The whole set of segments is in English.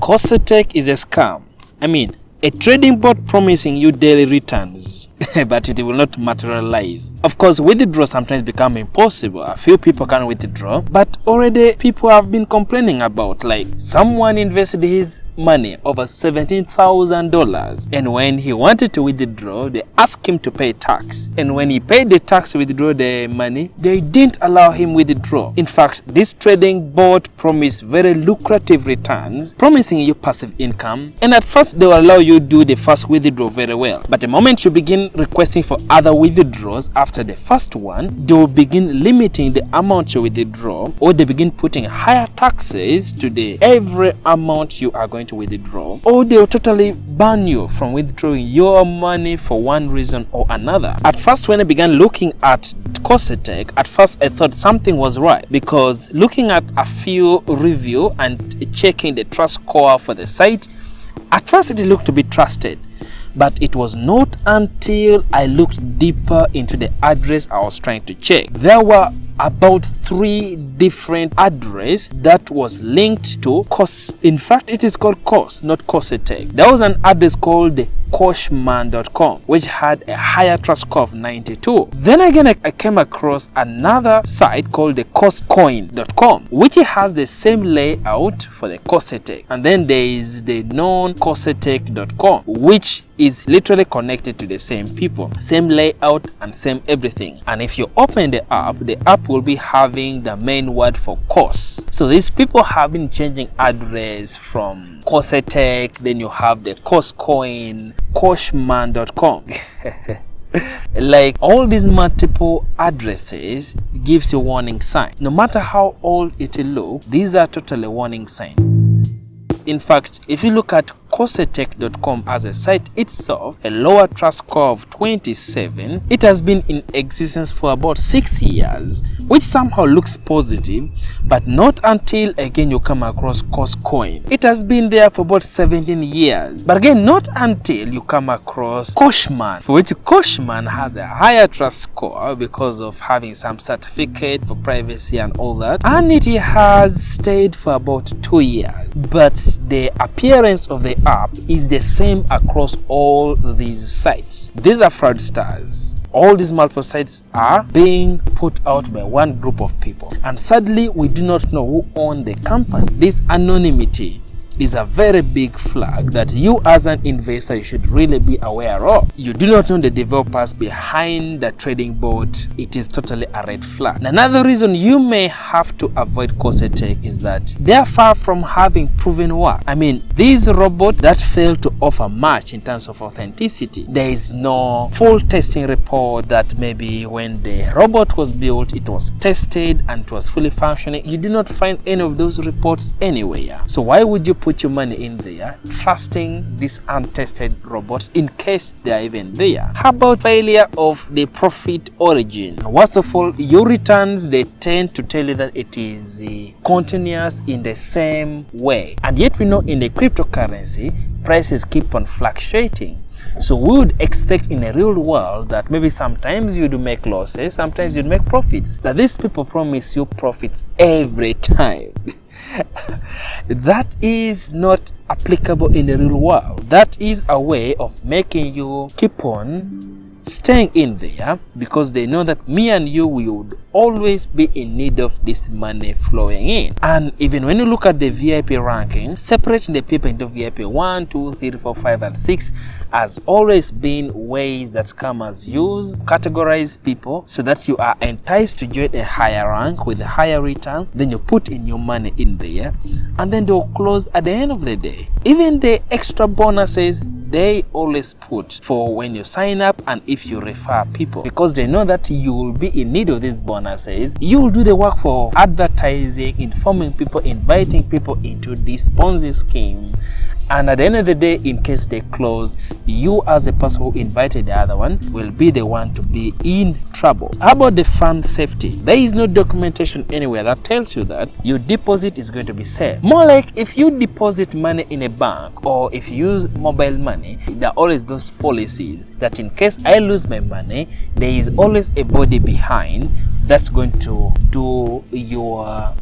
Coscoin is a scam. I mean, a trading bot promising you daily returns, but it will not materialize. Of course, withdrawal sometimes become impossible. A few people can withdraw, but already people have been complaining about, like, someone invested his money over $17,000, and when he wanted to withdraw, they asked him to pay tax, and when he paid the tax to withdraw the money, they didn't allow him withdraw. In fact, this trading bot promised very lucrative returns, promising you passive income, and at first they will allow you do the first withdrawal very well, but the moment you begin requesting for other withdrawals after the first one, they will begin limiting the amount you withdraw, or they begin putting higher taxes to the every amount you are going to withdraw, or they will totally ban you from withdrawing your money for one reason or another. At first, when I began looking at Coscoin, at first I thought something was right, because looking at a few reviews and checking the trust score for the site, at first it looked to be trusted, but it was not until I looked deeper into the address I was trying to check. There were about 3 different addresses that was linked to Cos. In fact, it is called Cos, not Coscoin. There was an address called the Coscoin.com, which had a higher trust score of 92. Then again, I came across another site called the Coscoin.com, which has the same layout for the Coscoin. And then there is the non-Coscoin.com, which is literally connected to the same people, same layout and same everything. And if you open the app will be having the main word for Cos. So these people have been changing address from Coscoin, then you have the Coscoin, Cosman.com. Like, all these multiple addresses gives you warning sign. No matter how old it looks, these are totally warning signs. In fact, if you look at Coscoin.com as a site itself, a lower trust score of 27, it has been in existence for about 6 years, which somehow looks positive, but not until again you come across Coscoin. It has been there for about 17 years, but again not until you come across Cosman, for which Cosman has a higher trust score because of having some certificate for privacy and all that, and it has stayed for about 2 years, but the appearance of the app is the same across all these sites. These are fraudsters. All these multiple sites are being put out by one group of people, and sadly we do not know who owns the company. This anonymity is a very big flag that you as an investor you should really be aware of. You do not know the developers behind the trading bot. It is totally a red flag. And another reason you may have to avoid Coscoin is that they are far from having proven work. I mean, these robots that fail to offer much in terms of authenticity. There is no full testing report that maybe when the robot was built it was tested and it was fully functioning. You do not find any of those reports anywhere. So why would you put your money in there trusting these untested robots in case they are even there? How about failure of the profit origin? Worst of all, your returns, they tend to tell you that it is continuous in the same way, and yet we know in the cryptocurrency prices keep on fluctuating. So we would expect in a real world that maybe sometimes you do make losses, sometimes you make profits. That these people promise you profits every time. That is not applicable in the real world. That is a way of making you keep on staying in there, because they know that me and you would always be in need of this money flowing in. And even when you look at the VIP ranking, separating the people into VIP 1, 2, 3, 4, 5 and 6 has always been ways that scammers use, categorize people so that you are enticed to join a higher rank with a higher return. Then you put in your money in there, and then they'll close at the end of the day. Even the extra bonuses they always put for when you sign up and if you refer people, because they know that you will be in need of these bonuses. You will do the work for advertising, informing people, inviting people into this Ponzi scheme, and at the end of the day, in case they close, you as a person who invited the other one will be the one to be in trouble. How about the fund safety? There is no documentation anywhere that tells you that your deposit is going to be safe. More like if you deposit money in a bank or if you use mobile money, there are always those policies that in case I lose my money, there is always a body behind that's going to do your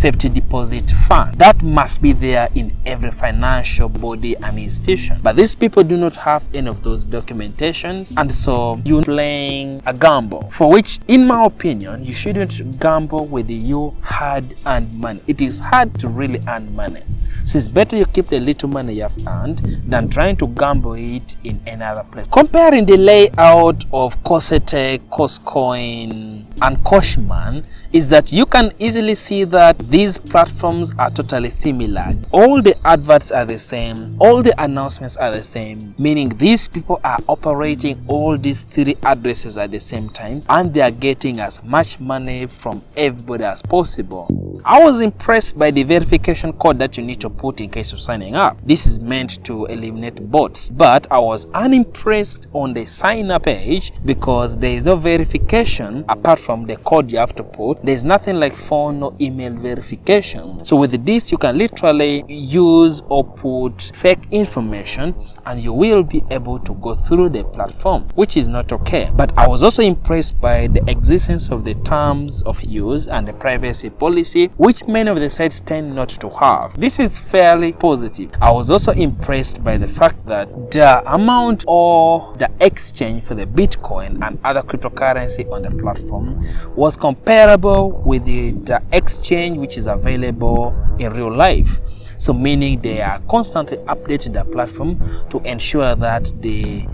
safety deposit fund. That must be there in every financial body and institution. But these people do not have any of those documentations, and so you're playing a gamble, for which, in my opinion, you shouldn't gamble with your hard-earned money. It is hard to really earn money. So it's better you keep the little money you have earned than trying to gamble it in another place. Comparing the layout of Coscoin, Coscoin, and Coscoin is that you can easily see that these platforms are totally similar. All the adverts are the same, all the announcements are the same, meaning these people are operating all these 3 addresses at the same time, and they are getting as much money from everybody as possible. I was impressed by the verification code that you need to put in case of signing up. This is meant to eliminate bots, but I was unimpressed on the sign up page because there is no verification apart from the code you have to put. There's nothing like phone or email verification. So with this, you can literally use or put fake information and you will be able to go through the platform, which is not okay. But I was also impressed by the existence of the terms of use and the privacy policy, which many of the sites tend not to have. This is fairly positive. I was also impressed by the fact that the amount or the exchange for the Bitcoin and other cryptocurrency on the platform was comparable with the exchange which is available in real life. So meaning they are constantly updating the platform to ensure that the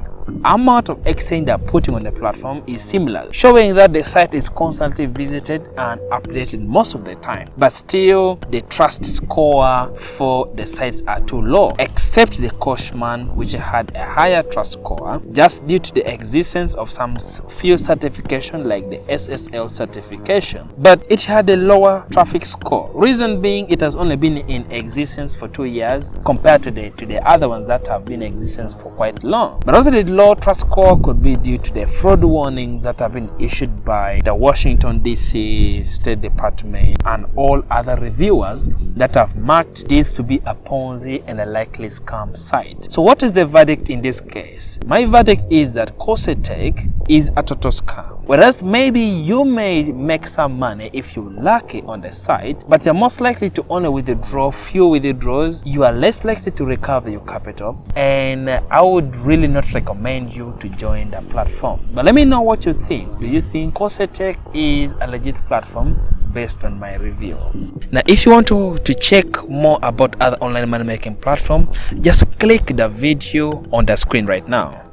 amount of exchange they're putting on the platform is similar, showing that the site is constantly visited and updated most of the time. But still, the trust score for the sites are too low, except the Coscoin, which had a higher trust score just due to the existence of some few certification like the SSL certification, but it had a lower traffic score. Reason being, it has only been in existence for 2 years compared to the other ones that have been in existence for quite long. But also the low trust score could be due to the fraud warnings that have been issued by the Washington DC State Department and all other reviewers that have marked this to be a Ponzi and a likely scam site. So what is the verdict in this case? My verdict is that Coscoin is a total scam. Whereas maybe you may make some money if you're lucky on the site, but you're most likely to only withdraw few withdrawals. You are less likely to recover your capital, and I would really not recommend you to join the platform. But let me know what you think. Do you think Coscoin is a legit platform based on my review? Now, if you want to check more about other online money making platforms, just click the video on the screen right now.